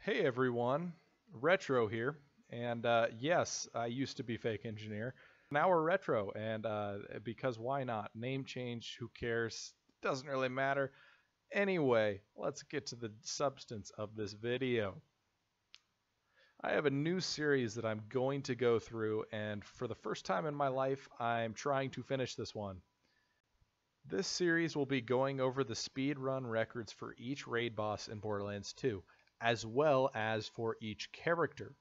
Hey everyone, Retro here, and yes, I used to be Fake Engineer. Now we're Retro, and because why not? Name change, who cares? Doesn't really matter. Anyway, let's get to the substance of this video. I have a new series that I'm going to go through, and for the first time in my life, I'm trying to finish this one. This series will be going over the speedrun records for each raid boss in Borderlands 2, as well as for each character.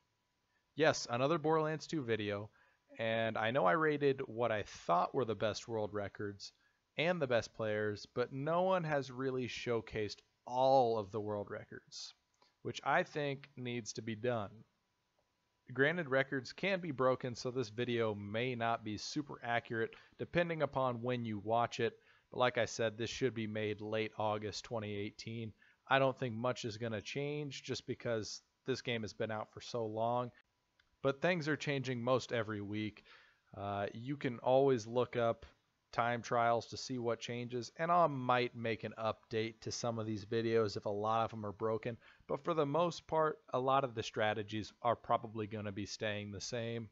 Yes, another Borderlands 2 video, and I know I rated what I thought were the best world records and the best players, but no one has really showcased all of the world records, which I think needs to be done. Granted, records can be broken, so this video may not be super accurate depending upon when you watch it, but like I said, this should be made late August 2018. I don't think much is going to change just because this game has been out for so long, but things are changing most every week. You can always look up time trials to see what changes, and I might make an update to some of these videos if a lot of them are broken, but for the most part, a lot of the strategies are probably going to be staying the same.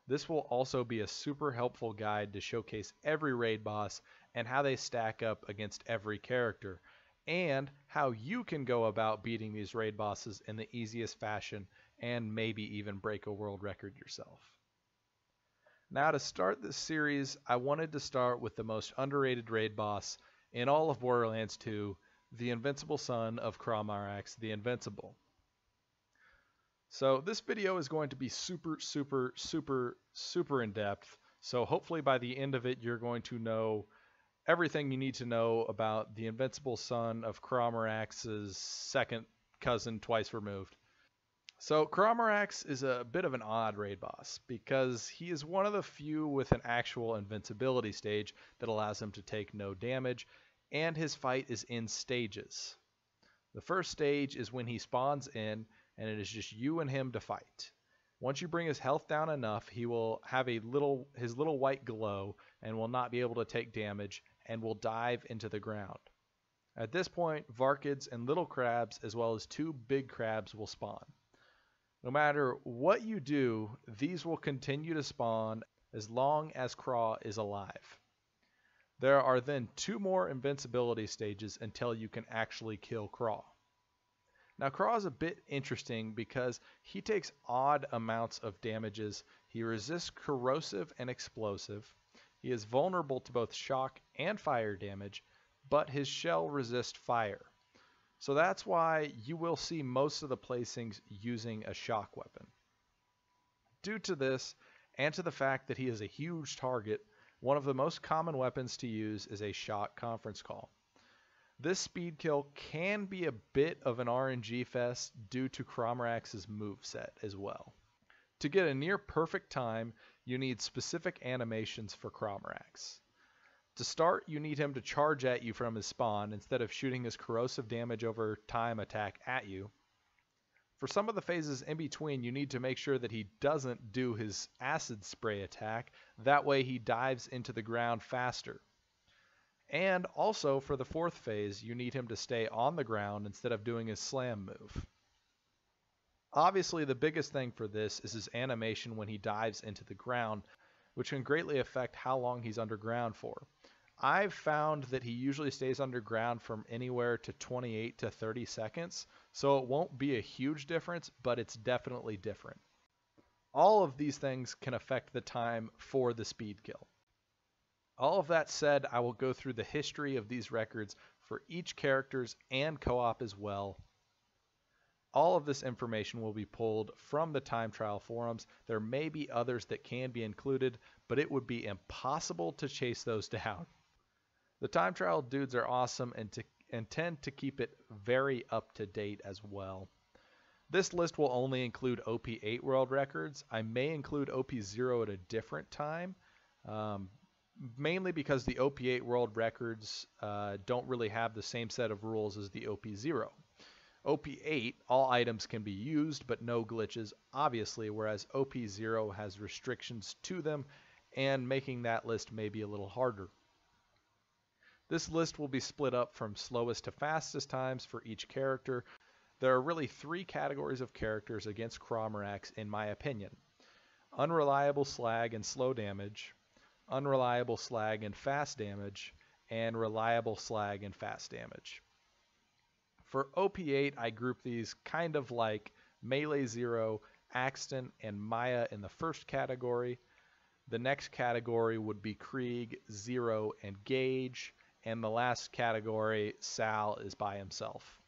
This will also be a super helpful guide to showcase every raid boss and how they stack up against every character, and how you can go about beating these raid bosses in the easiest fashion and maybe even break a world record yourself. Now, to start this series, I wanted to start with the most underrated raid boss in all of Borderlands 2, the Invincible son of Crawmerax, the Invincible. So this video is going to be super in depth, so hopefully by the end of it you're going to know everything you need to know about the Invincible son of Crawmerax's second cousin twice removed. So Crawmerax is a bit of an odd raid boss because he is one of the few with an actual invincibility stage that allows him to take no damage, and his fight is in stages. The first stage is when he spawns in, and it is just you and him to fight. Once you bring his health down enough, he will have his little white glow and will not be able to take damage and will dive into the ground. At this point, Varkids and little crabs as well as two big crabs will spawn. No matter what you do, these will continue to spawn as long as Craw is alive. There are then two more invincibility stages until you can actually kill Craw. Now, Craw is a bit interesting because he takes odd amounts of damages. He resists corrosive and explosive. He is vulnerable to both shock and fire damage, but his shell resists fire. So that's why you will see most of the placings using a shock weapon. Due to this, and to the fact that he is a huge target, one of the most common weapons to use is a shock conference call. This speed kill can be a bit of an RNG fest due to Crawmerax's moveset as well. To get a near perfect time, you need specific animations for Crawmerax. To start, you need him to charge at you from his spawn instead of shooting his corrosive damage over time attack at you. For some of the phases in between, you need to make sure that he doesn't do his acid spray attack, that way he dives into the ground faster. And also for the fourth phase, you need him to stay on the ground instead of doing his slam move. Obviously, the biggest thing for this is his animation when he dives into the ground, which can greatly affect how long he's underground for. I've found that he usually stays underground from anywhere to 28 to 30 seconds, so it won't be a huge difference, but it's definitely different. All of these things can affect the time for the speed kill. All of that said, I will go through the history of these records for each characters and co-op as well. All of this information will be pulled from the time trial forums. There may be others that can be included, but it would be impossible to chase those down. The time trial dudes are awesome and tend to keep it very up to date as well. This list will only include OP8 world records. I may include OP0 at a different time, mainly because the OP8 world records don't really have the same set of rules as the OP0. OP8, all items can be used, but no glitches, obviously, whereas OP0 has restrictions to them, and making that list may be a little harder. This list will be split up from slowest to fastest times for each character, There are really three categories of characters against Crawmerax in my opinion. Unreliable slag and slow damage, unreliable slag and fast damage, and reliable slag and fast damage. For OP8, I group these kind of like Melee Zero, Axton, and Maya in the first category. The next category would be Krieg, Zero, and Gaige, and the last category, Sal, is by himself.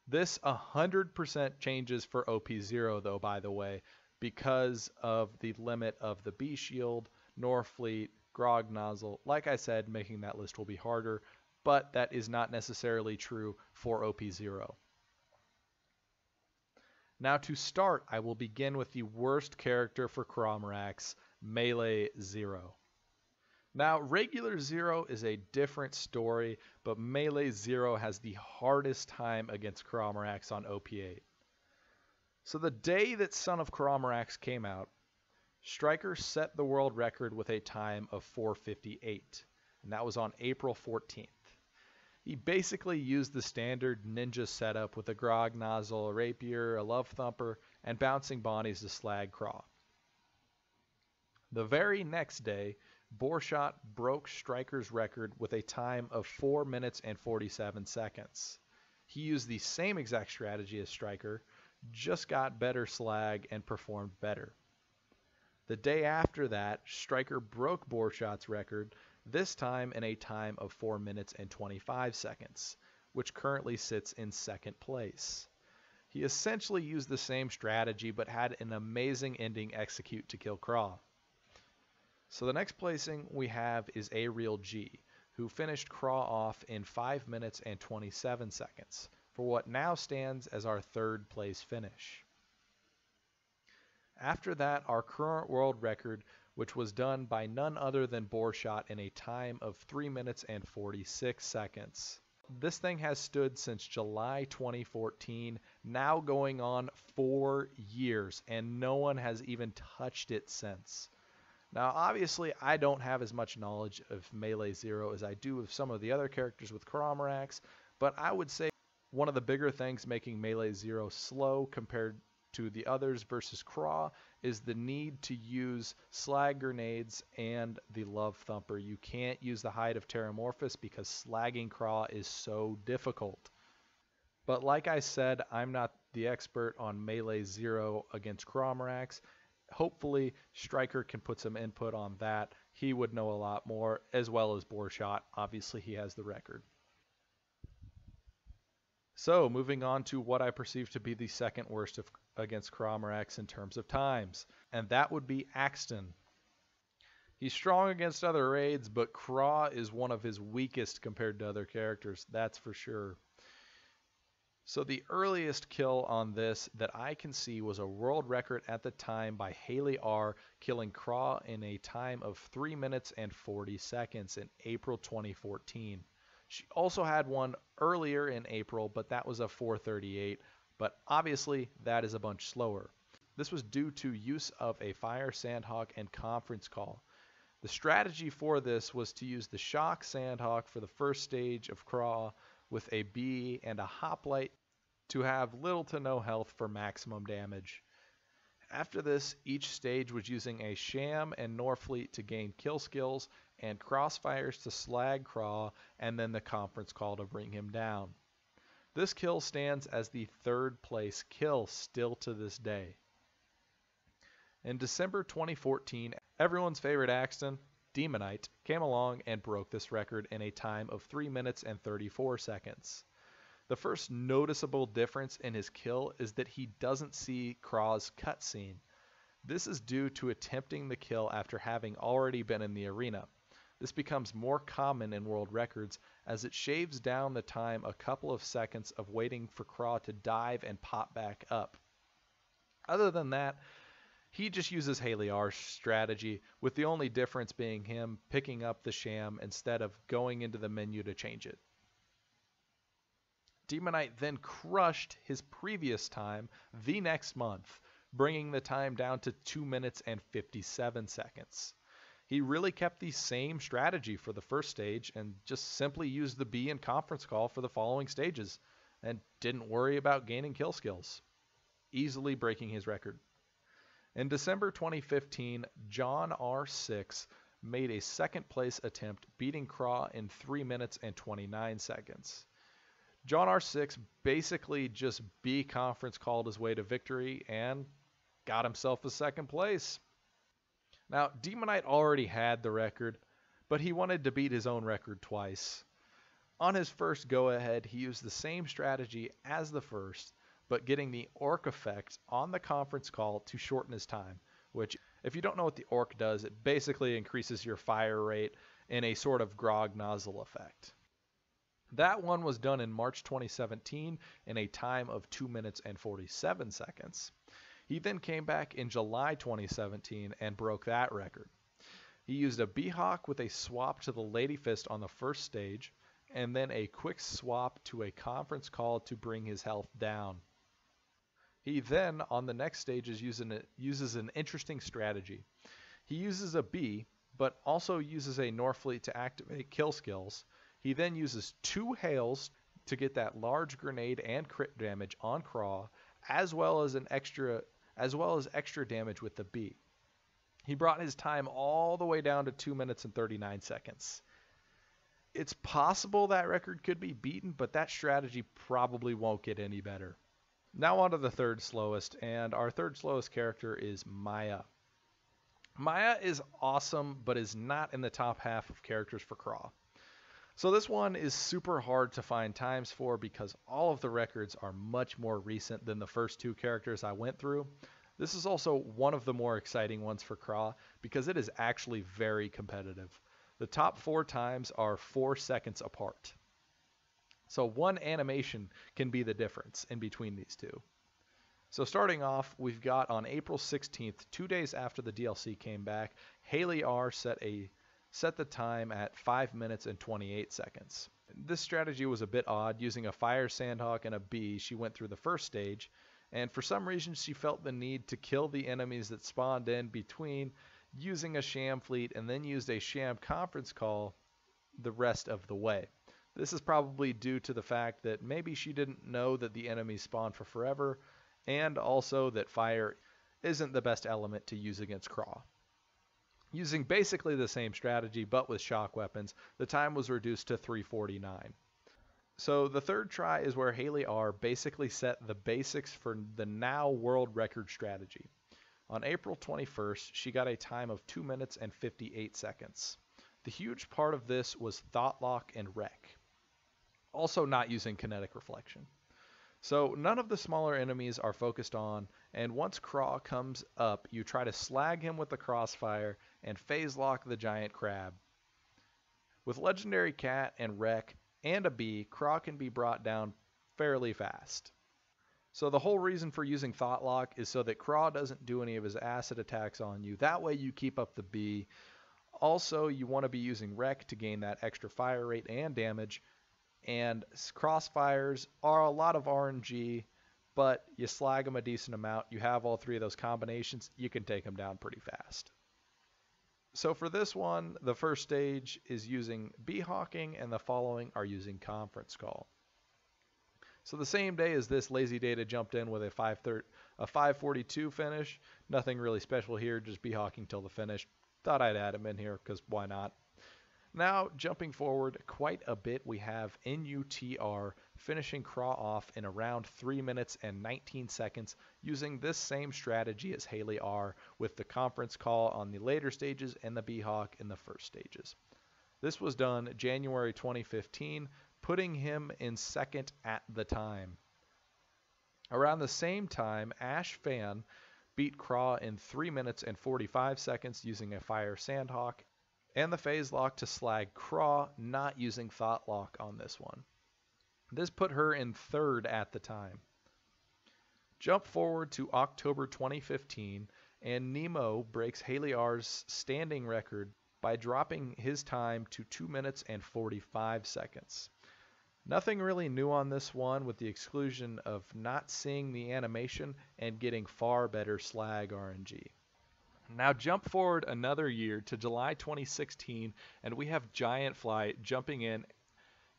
This 100% changes for OP0 though, by the way, because of the limit of the B shield, Norfleet, Grog Nozzle. Like I said, making that list will be harder, but that is not necessarily true for OP0. Now to start, I will begin with the worst character for Crawmerax, Melee Zero. Now, regular Zero is a different story, but Melee Zero has the hardest time against Crawmerax on OP8. So the day that Son of Crawmerax came out, Striker set the world record with a time of 4:58, and that was on April 14th. He basically used the standard ninja setup with a Grog Nozzle, a Rapier, a Love Thumper, and bouncing bodies to slag Craw. The very next day, Borshot broke Striker's record with a time of 4 minutes and 47 seconds. He used the same exact strategy as Striker, just got better slag and performed better. The day after that, Striker broke Borshot's record, this time in a time of 4 minutes and 25 seconds, which currently sits in second place. He essentially used the same strategy but had an amazing ending execute to kill Craw. So the next placing we have is A Real G, who finished Craw off in 5 minutes and 27 seconds, for what now stands as our third place finish. After that, our current world record, which was done by none other than Borshot in a time of 3 minutes and 46 seconds. This thing has stood since July 2014, now going on 4 years, and no one has even touched it since. Now, obviously, I don't have as much knowledge of Melee Zero as I do of some of the other characters with Crawmerax, but I would say one of the bigger things making Melee Zero slow compared to the others versus Craw is the need to use slag grenades and the Love Thumper. You can't use the Hide of Terramorphous because slagging Craw is so difficult. But like I said, I'm not the expert on Melee Zero against Crawmerax. Hopefully, Striker can put some input on that. He would know a lot more, as well as Borshot. Obviously, he has the record. So, moving on to what I perceive to be the second worst against Crawmerax in terms of times, and that would be Axton. He's strong against other raids, but Craw is one of his weakest compared to other characters, that's for sure. So the earliest kill on this that I can see was a world record at the time by Haley R, killing Craw in a time of 3 minutes and 40 seconds in April 2014. She also had one earlier in April, but that was a 4:38, but obviously that is a bunch slower. This was due to use of a Fire Sandhawk and Conference Call. The strategy for this was to use the Shock Sandhawk for the first stage of Craw with a B and a Hoplite to have little to no health for maximum damage. After this, each stage was using a Sham and Norfleet to gain kill skills and Crossfires to slag Craw and then the Conference Call to bring him down. This kill stands as the third place kill still to this day. In December 2014, everyone's favorite Axton, Demonite, came along and broke this record in a time of 3 minutes and 34 seconds. The first noticeable difference in his kill is that he doesn't see Craw's cutscene. This is due to attempting the kill after having already been in the arena. This becomes more common in world records as it shaves down the time a couple of seconds of waiting for Craw to dive and pop back up. Other than that, he just uses Haley R's strategy, with the only difference being him picking up the Sham instead of going into the menu to change it. Demonite then crushed his previous time the next month, bringing the time down to 2 minutes and 57 seconds. He really kept the same strategy for the first stage and just simply used the B and Conference Call for the following stages. and didn't worry about gaining kill skills, easily breaking his record. In December 2015, John R6 made a second place attempt, beating Craw in 3 minutes and 29 seconds. John R6 basically just conference called his way to victory and got himself a second place. Now, Demonite already had the record, but he wanted to beat his own record twice. On his first go-ahead, he used the same strategy as the first, but getting the orc effect on the conference call to shorten his time, which, if you don't know what the orc does, it basically increases your fire rate in a sort of grog nozzle effect. That one was done in March 2017 in a time of 2 minutes and 47 seconds. He then came back in July 2017 and broke that record. He used a B-Hawk with a swap to the Lady Fist on the first stage, and then a quick swap to a conference call to bring his health down. He then, on the next stages, uses an interesting strategy. He uses a B, but also uses a Norfleet to activate kill skills. He then uses 2 hails to get that large grenade and crit damage on Craw, as well as extra damage with the B. He brought his time all the way down to 2 minutes and 39 seconds. It's possible that record could be beaten, but that strategy probably won't get any better. Now on to the third slowest, and our third slowest character is Maya. Maya is awesome, but is not in the top half of characters for Craw. So this one is super hard to find times for because all of the records are much more recent than the first 2 characters I went through. This is also one of the more exciting ones for Craw because it is actually very competitive. The top 4 times are 4 seconds apart. So one animation can be the difference in between these 2. So starting off, we've got on April 16th, 2 days after the DLC came back, Haley R set the time at 5 minutes and 28 seconds. This strategy was a bit odd. Using a Fire Sandhawk and a B, she went through the first stage, and for some reason she felt the need to kill the enemies that spawned in between using a Sham Fleet and then used a Sham Conference Call the rest of the way. This is probably due to the fact that maybe she didn't know that the enemies spawn for forever, and also that fire isn't the best element to use against Craw. Using basically the same strategy but with shock weapons, the time was reduced to 3:49. So the third try is where Haley R basically set the basics for the now world record strategy. On April 21st, she got a time of 2 minutes and 58 seconds. The huge part of this was Thought Lock and Wreck, also not using kinetic reflection. So none of the smaller enemies are focused on, and once Craw comes up, you try to slag him with the crossfire and phase lock the giant crab. With Legendary Cat and Wreck and a B, Craw can be brought down fairly fast. So the whole reason for using Thought Lock is so that Craw doesn't do any of his acid attacks on you. That way you keep up the B. Also, you want to be using Wreck to gain that extra fire rate and damage. And crossfires are a lot of RNG, but you slag them a decent amount. You have all 3 of those combinations, you can take them down pretty fast. So for this one, the first stage is using B-Hawking, and the following are using Conference Call. So the same day as this, Lazy Data jumped in with a 5:42 finish. Nothing really special here, just B-Hawking till the finish. Thought I'd add him in here, because why not? Now, jumping forward quite a bit, we have NUTR finishing Craw off in around 3 minutes and 19 seconds using this same strategy as Haley R with the Conference Call on the later stages and the B-Hawk in the first stages. This was done January 2015, putting him in second at the time. Around the same time, Ash Fan beat Craw in 3 minutes and 45 seconds using a Fire Sandhawk and the phase lock to slag Craw, not using Thought Lock on this one. This put her in third at the time. Jump forward to October 2015, and Nemo breaks Haley R's standing record by dropping his time to 2 minutes and 45 seconds. Nothing really new on this one, with the exclusion of not seeing the animation and getting far better slag RNG. Now jump forward another year to July 2016, and we have Giant Flight jumping in,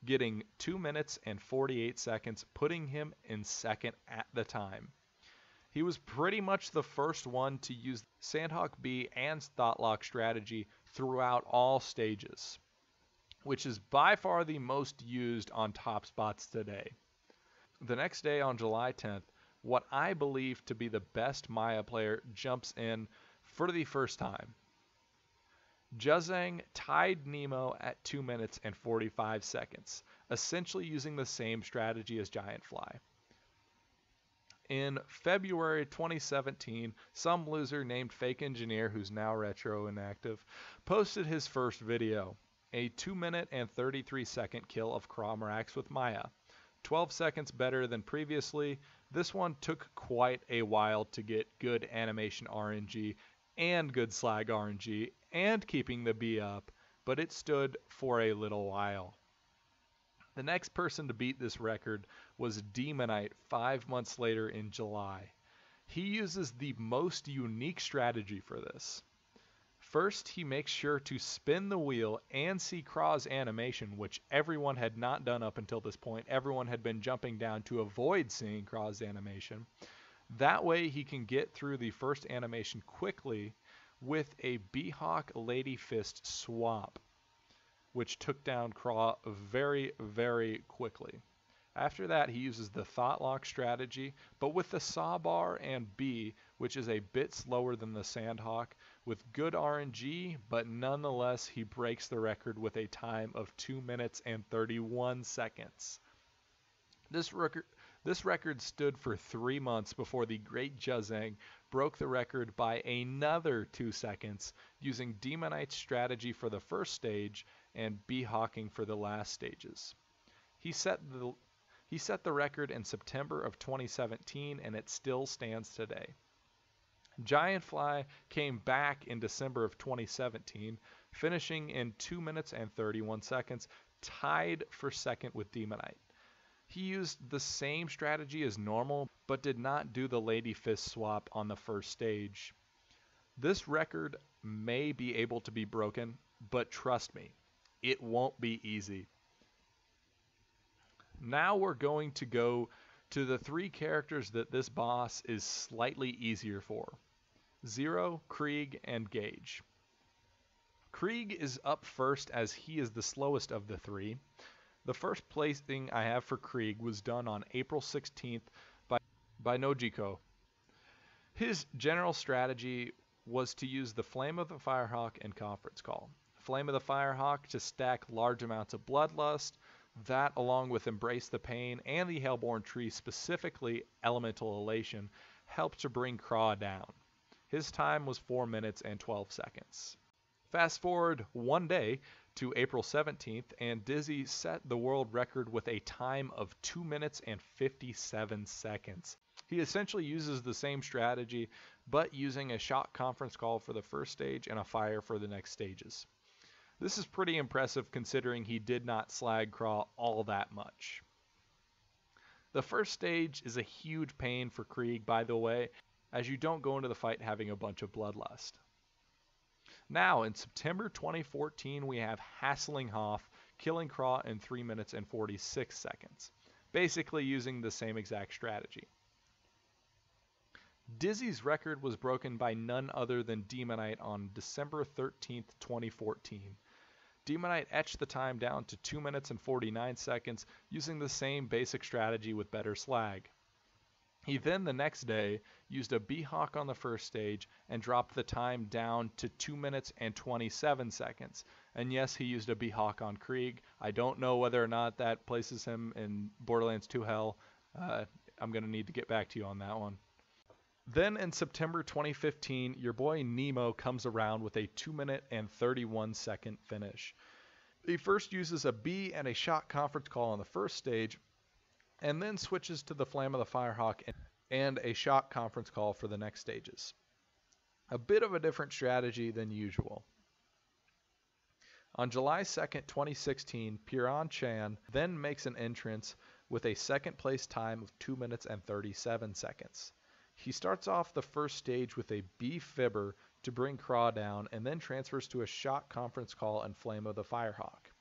getting 2 minutes and 48 seconds, putting him in second at the time. He was pretty much the first one to use Sandhawk B and Thoughtlock strategy throughout all stages, which is by far the most used on top spots today. The next day on July 10th, what I believe to be the best Maya player jumps in for the first time. Juzang tied Nemo at 2 minutes and 45 seconds, essentially using the same strategy as Giantfly. In February 2017, some loser named Fake Engineer, who's now retro inactive, posted his first video, a 2 minute and 33 second kill of Crawmerax with Maya. 12 seconds better than previously. This one took quite a while to get good animation RNG and good slag RNG and keeping the B up, but it stood for a little while. The next person to beat this record was Demonite 5 months later in July. He uses the most unique strategy for this. First, he makes sure to spin the wheel and see Craw's animation, which everyone had not done up until this point. Everyone had been jumping down to avoid seeing Craw's animation. That way he can get through the first animation quickly with a B-Hawk Lady Fist swap, which took down Craw very, very quickly. After that, he uses the Thoughtlock strategy, but with the Sawbar and B, which is a bit slower than the Sandhawk, with good RNG, but nonetheless, he breaks the record with a time of 2 minutes and 31 seconds. This record stood for 3 months before the Great Juzang broke the record by another 2 seconds, using Demonite's strategy for the first stage and B-Hawking for the last stages. He set the record in September of 2017, and it still stands today. Giantfly came back in December of 2017, finishing in 2 minutes and 31 seconds, tied for second with Demonite. He used the same strategy as normal, but did not do the Lady Fist swap on the first stage. This record may be able to be broken, but trust me, it won't be easy. Now we're going to go to the 3 characters that this boss is slightly easier for: Zero, Krieg, and Gaige. Krieg is up first as he is the slowest of the 3. The first placing I have for Krieg was done on April 16th by Nojiko. His general strategy was to use the Flame of the Firehawk and Conference Call. Flame of the Firehawk to stack large amounts of Bloodlust. That, along with Embrace the Pain and the Hellborn Tree, specifically Elemental Elation, helped to bring Craw down. His time was 4 minutes and 12 seconds. Fast forward one day to April 17th, and Dizzy set the world record with a time of 2 minutes and 57 seconds. He essentially uses the same strategy, but using a Shock Conference Call for the first stage and a Fire for the next stages. This is pretty impressive considering he did not slag Craw all that much. The first stage is a huge pain for Krieg, by the way, as you don't go into the fight having a bunch of Bloodlust. Now, in September 2014, we have Hasselinghoff killing Craw in 3 minutes and 46 seconds, basically using the same exact strategy. Dizzy's record was broken by none other than Demonite on December 13th, 2014. Demonite etched the time down to 2 minutes and 49 seconds using the same basic strategy with better slag. He then the next day used a B-Hawk on the first stage and dropped the time down to 2 minutes and 27 seconds. And yes, he used a B-Hawk on Krieg. I don't know whether or not that places him in Borderlands 2 Hell. I'm going to need to get back to you on that one. Then in September 2015, your boy Nemo comes around with a 2 minute and 31 second finish. He first uses a B and a Shock Conference Call on the first stage, and then switches to the Flame of the Firehawk and a Shock Conference Call for the next stages. A bit of a different strategy than usual. On July 2nd, 2016, Piran Chan then makes an entrance with a second place time of 2 minutes and 37 seconds. He starts off the first stage with a B Fibber to bring Craw down, and then transfers to a Shock Conference Call and Flame of the Firehawk.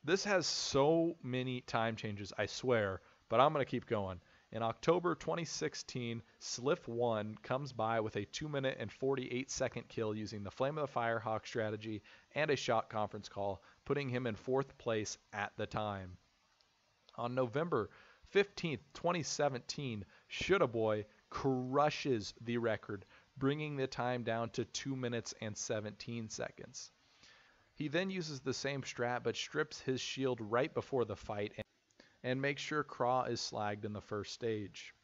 This has so many time changes, I swear, but I'm going to keep going. In October 2016, Sliff 1 comes by with a 2-minute and 48-second kill using the Flame of the Firehawk strategy and a shot conference call, putting him in 4th place at the time. On November 15th, 2017, Shoulda Boy crushes the record, bringing the time down to 2 minutes and 17 seconds. He then uses the same strat but strips his shield right before the fight and makes sure Craw is slagged in the first stage.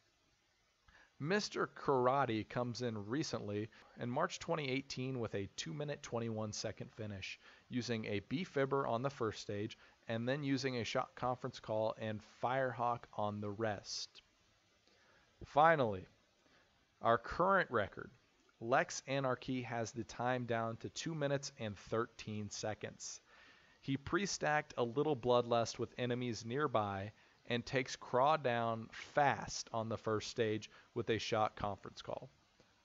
Mr. Karate comes in recently in March 2018 with a 2-minute 21-second finish, using a B-Fibber on the first stage and then using a shot conference call and Firehawk on the rest. Finally, our current record. Lex Anarchy has the time down to 2 minutes and 13 seconds. He pre-stacked a little bloodlust with enemies nearby and takes Craw down fast on the first stage with a shot conference call.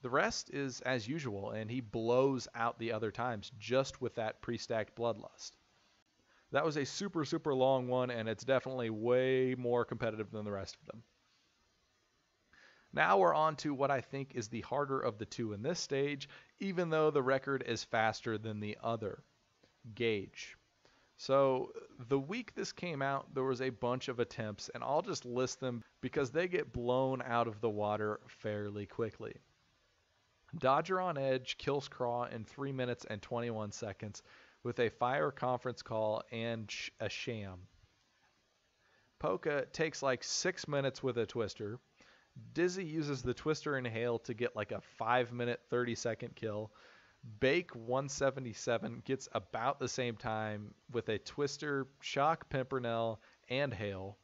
The rest is as usual, and he blows out the other times just with that pre-stacked bloodlust. That was a super, super long one, and it's definitely way more competitive than the rest of them. Now we're on to what I think is the harder of the two in this stage, even though the record is faster than the other. Gaige. So the week this came out, there was a bunch of attempts, and I'll just list them because they get blown out of the water fairly quickly. Dodger on Edge kills Craw in 3 minutes and 21 seconds with a fire conference call and a sham. Polka takes like 6 minutes with a twister. Dizzy uses the Twister Inhale to get like a 5-minute 30-second kill. Bake 177 gets about the same time with a Twister, Shock Pimpernel, and Hail.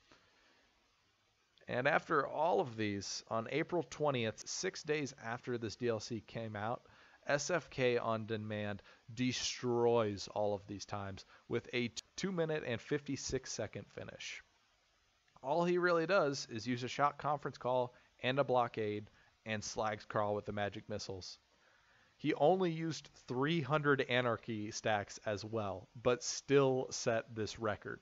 And after all of these, on April 20th, 6 days after this DLC came out, SFK On Demand destroys all of these times with a 2-minute and 56-second finish. All he really does is use a shot conference call and a blockade, and slags Crawl with the magic missiles. He only used 300 Anarchy stacks as well, but still set this record.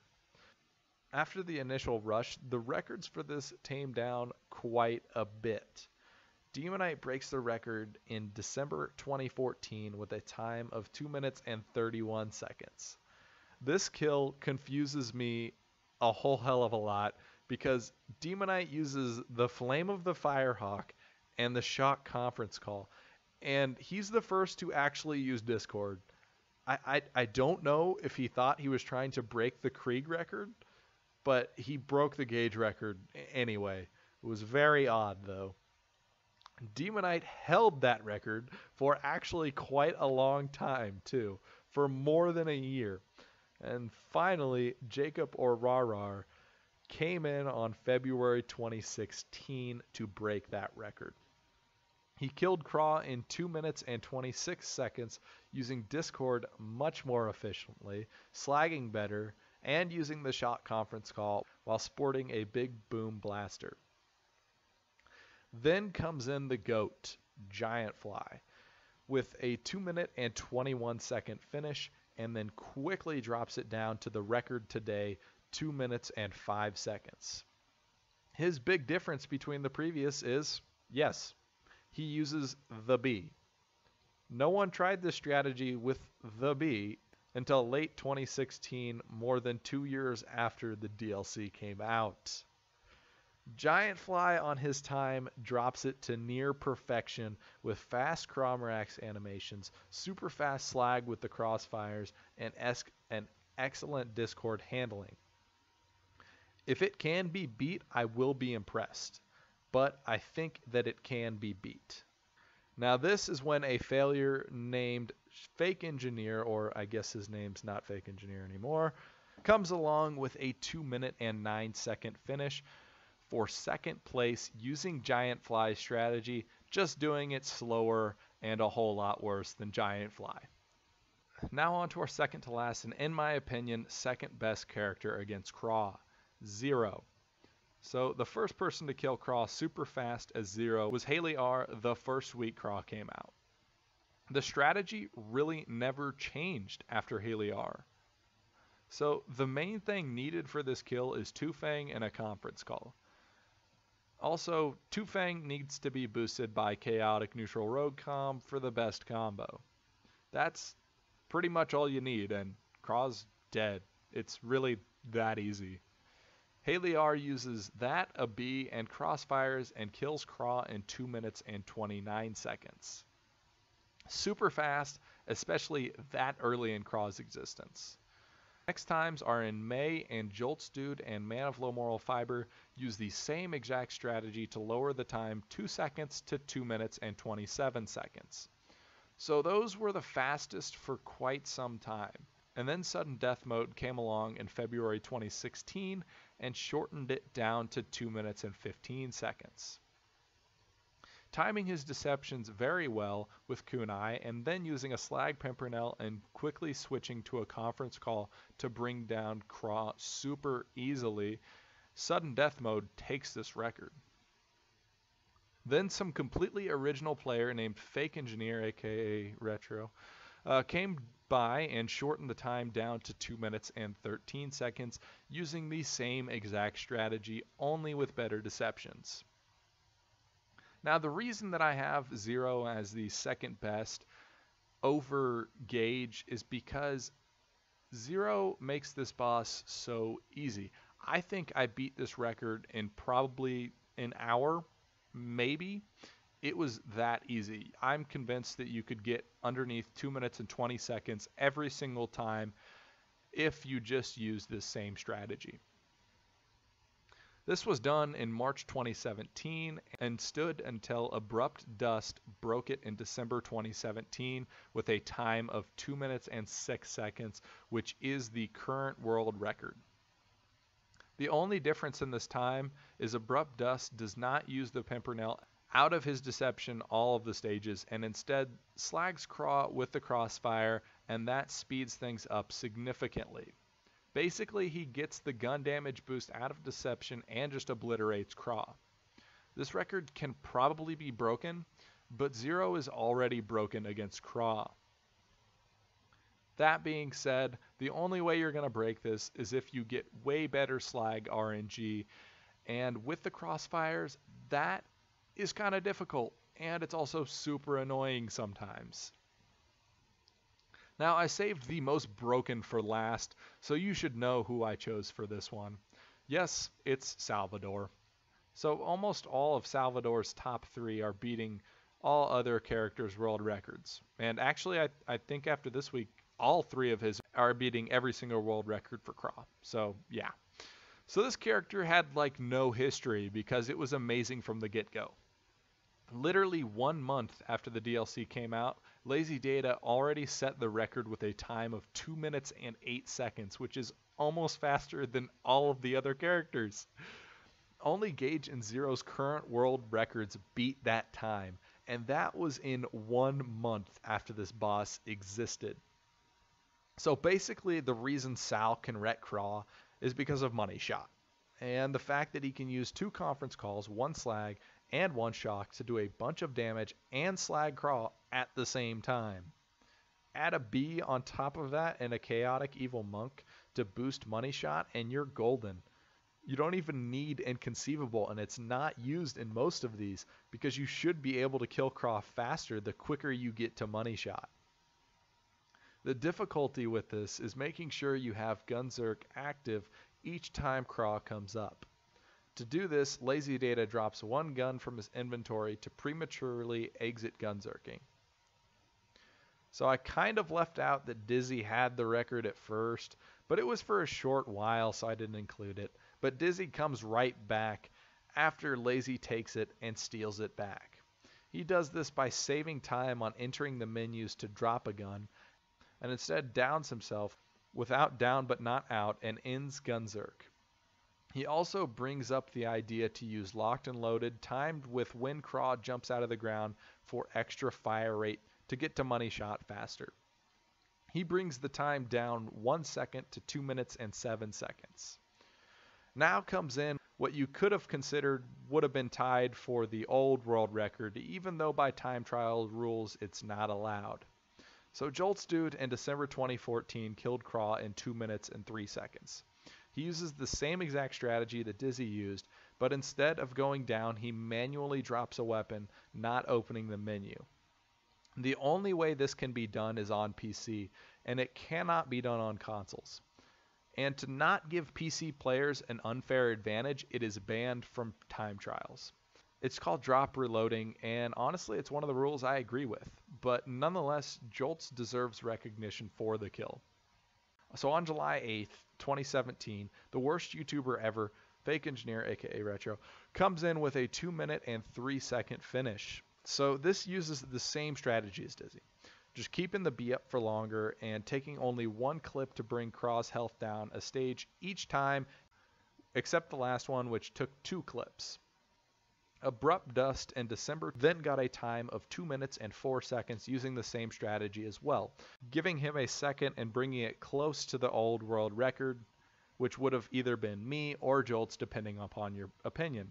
After the initial rush, the records for this tamed down quite a bit. Demonite breaks the record in December 2014 with a time of 2 minutes and 31 seconds. This kill confuses me a whole hell of a lot, because Demonite uses the Flame of the Firehawk and the Shock Conference Call, and he's the first to actually use Discord. I don't know if he thought he was trying to break the Krieg record, but he broke the Gaige record anyway. It was very odd, though. Demonite held that record for actually quite a long time, too, for more than a year. And finally, Jacob or Rarar came in on February 2016 to break that record. He killed Craw in 2 minutes and 26 seconds using Discord much more efficiently, slagging better, and using the shot conference call while sporting a big boom blaster. Then comes in the GOAT, Giant Fly, with a 2 minute and 21 second finish, and then quickly drops it down to the record today, 2 minutes and 5 seconds. His big difference between the previous is, yes, he uses the B. No one tried this strategy with the B until late 2016, more than 2 years after the DLC came out. Giant Fly on his time drops it to near perfection with fast Crawmerax animations, super fast slag with the crossfires, and excellent Discord handling. If it can be beat, I will be impressed, but I think that it can be beat. Now this is when a failure named Fake Engineer, or I guess his name's not Fake Engineer anymore, comes along with a 2 minute and 9 second finish for second place using Giant Fly's strategy, just doing it slower and a whole lot worse than Giant Fly. Now on to our second to last, and in my opinion, second best character against Craw, Zero. So the first person to kill Craw super fast as Zero was Haley R the first week Craw came out. The strategy really never changed after Haley R. So the main thing needed for this kill is Two Fang and a conference call. Also, Two Fang needs to be boosted by Chaotic Neutral Rogue Com for the best combo. That's pretty much all you need, and Craw's dead. It's really that easy. Haliar uses that, a B, and crossfires and kills Craw in 2 minutes and 29 seconds. Super fast, especially that early in Craw's existence. Next times are in May, and Jolt's Dude and Man of Low Moral Fiber use the same exact strategy to lower the time 2 seconds to 2 minutes and 27 seconds. So those were the fastest for quite some time. And then Sudden Death Mode came along in February 2016 and shortened it down to 2 minutes and 15 seconds. Timing his deceptions very well with Kunai, and then using a Slag Pimpernel and quickly switching to a conference call to bring down Craw super easily, Sudden Death Mode takes this record. Then some completely original player named Fake Engineer, aka Retro, came by and shortened the time down to 2 minutes and 13 seconds using the same exact strategy, only with better deceptions. Now, the reason that I have Zero as the second best over Gaige is because Zero makes this boss so easy. I think I beat this record in probably an hour, maybe. It was that easy. I'm convinced that you could get underneath 2 minutes and 20 seconds every single time if you just use this same strategy. This was done in March 2017 and stood until Abrupt Dust broke it in December 2017 with a time of 2 minutes and 6 seconds, which is the current world record. The only difference in this time is Abrupt Dust does not use the Pimpernel out of his deception all of the stages, and instead slags Craw with the crossfire, and that speeds things up significantly. Basically, he gets the gun damage boost out of deception and just obliterates Craw. This record can probably be broken, but Zero is already broken against Craw. That being said, the only way you're going to break this is if you get way better slag RNG, and with the crossfires, that is kind of difficult, and it's also super annoying sometimes. Now, I saved the most broken for last, so you should know who I chose for this one. Yes, it's Salvador. So almost all of Salvador's top 3 are beating all other characters' world records. And actually, I think after this week, all 3 of his are beating every single world record for Craw. So, yeah. So this character had like no history because it was amazing from the get-go. Literally 1 month after the DLC came out, Lazy Data already set the record with a time of 2 minutes and 8 seconds, which is almost faster than all of the other characters. Only Gaige and Zero's current world records beat that time, and that was in 1 month after this boss existed. So basically, the reason Sal can wreck Craw is because of Money Shot, and the fact that he can use 2 conference calls, 1 slag, and 1 shock to do a bunch of damage and slag Craw at the same time. Add a B on top of that and a Chaotic Evil Monk to boost Money Shot, and you're golden. You don't even need Inconceivable, and it's not used in most of these because you should be able to kill Craw faster the quicker you get to Money Shot. The difficulty with this is making sure you have Gunzerk active each time Craw comes up. To do this, Lazy Data drops 1 gun from his inventory to prematurely exit Gunzerking. So I kind of left out that Dizzy had the record at first, but it was for a short while, so I didn't include it. But Dizzy comes right back after Lazy takes it and steals it back. He does this by saving time on entering the menus to drop a gun, and instead downs himself without down but not out and ends Gunzerk. He also brings up the idea to use Locked and Loaded, timed with when Craw jumps out of the ground for extra fire rate to get to Money Shot faster. He brings the time down 1 second to 2 minutes and 7 seconds. Now comes in what you could have considered would have been tied for the old world record, even though by time trial rules it's not allowed. So Jolt's dude in December 2014 killed Craw in 2 minutes and 3 seconds. He uses the same exact strategy that Dizzy used, but instead of going down, he manually drops a weapon, not opening the menu. The only way this can be done is on PC, and it cannot be done on consoles. And to not give PC players an unfair advantage, it is banned from time trials. It's called drop reloading, and honestly, it's one of the rules I agree with. But nonetheless, Jolts deserves recognition for the kill. So on July 8th, 2017, the worst YouTuber ever, Fake Engineer, aka Retro, comes in with a 2 minute and 3 second finish. So this uses the same strategy as Dizzy. Just keeping the B up for longer and taking only one clip to bring Craw's health down a stage each time, except the last one, which took 2 clips. Abrupt Dust in December then got a time of 2 minutes and 4 seconds using the same strategy as well, giving him a second and bringing it close to the old world record, which would have either been me or Jolts depending upon your opinion.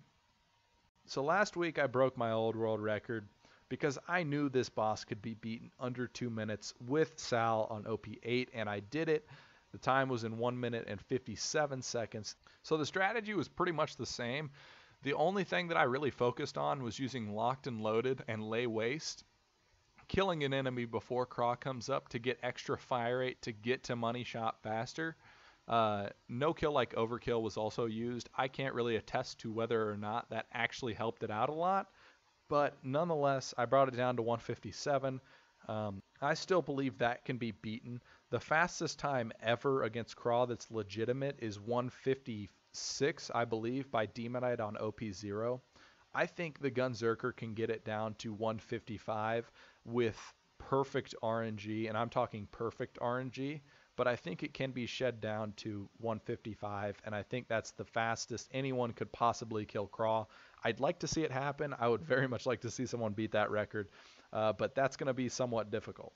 So last week I broke my old world record because I knew this boss could be beaten under 2 minutes with Sal on OP8, and I did it. The time was in 1 minute and 57 seconds. So the strategy was pretty much the same. The only thing that I really focused on was using locked and loaded and lay waste, killing an enemy before Craw comes up to get extra fire rate to get to money shot faster. No kill like overkill was also used. I can't really attest to whether or not that actually helped it out a lot, but nonetheless, I brought it down to 157. I still believe that can be beaten. The fastest time ever against Craw that's legitimate is 156, I believe, by Demonite on OP0. I think the Gunzerker can get it down to 155 with perfect RNG, and I'm talking perfect RNG, but I think it can be shed down to 155, and I think that's the fastest anyone could possibly kill Craw. I'd like to see it happen. I would very much like to see someone beat that record, but that's going to be somewhat difficult.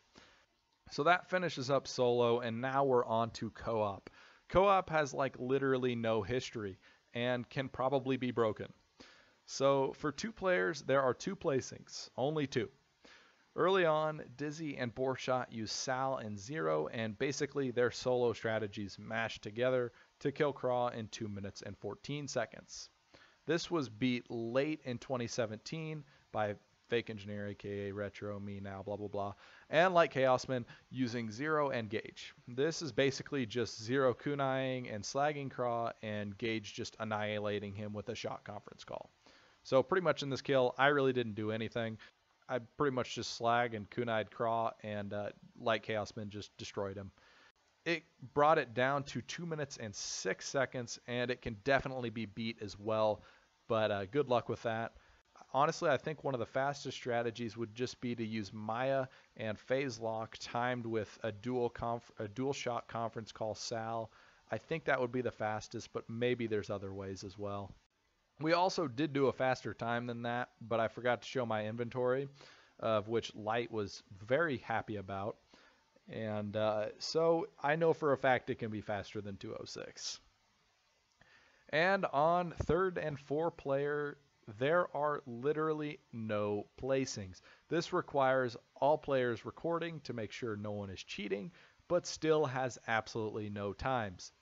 So that finishes up solo, and now we're on to co-op. Co-op has like literally no history and can probably be broken. So for 2 players, there are 2 placings, only 2. Early on, Dizzy and Borshot use Sal and Zero, and basically their solo strategies mashed together to kill Craw in 2 minutes and 14 seconds. This was beat late in 2017 by Fake Engineer, aka Retro, me now, blah blah blah, and like Chaosman using Zero and Gaige. This is basically just Zero kunaiing and slagging Craw, and Gaige just annihilating him with a shot conference call. So pretty much in this kill, I really didn't do anything. I pretty much just slag and kunai'd Craw, and like Chaosman just destroyed him. It brought it down to 2 minutes and 6 seconds, and it can definitely be beat as well, but good luck with that. Honestly, I think one of the fastest strategies would just be to use Maya and Phase Lock timed with a dual shot conference call Sal. I think that would be the fastest, but maybe there's other ways as well. We also did do a faster time than that, but I forgot to show my inventory, of which Light was very happy about. And so I know for a fact it can be faster than 206. And on 3rd and 4th player, there are literally no placings. This requires all players recording to make sure no one is cheating, but still has absolutely no times.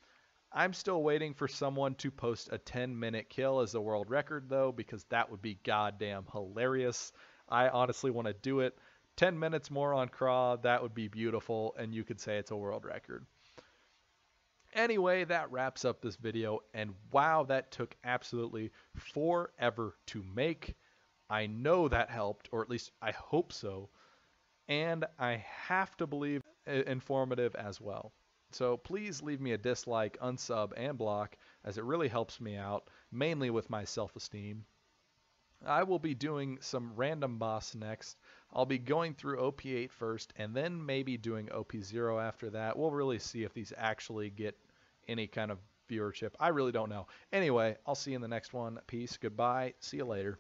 I'm still waiting for someone to post a 10-minute kill as a world record, though, because that would be goddamn hilarious. I honestly want to do it. 10 minutes more on Craw, that would be beautiful, and you could say it's a world record. Anyway, that wraps up this video, and wow, that took absolutely forever to make. I know that helped, or at least I hope so, and I have to believe informative as well. So please leave me a dislike, unsub, and block, as it really helps me out, mainly with my self-esteem. I will be doing some random boss next. I'll be going through OP8 first, and then maybe doing OP0 after that. We'll really see if these actually get any kind of viewership. I really don't know. Anyway, I'll see you in the next one. Peace, goodbye, see you later.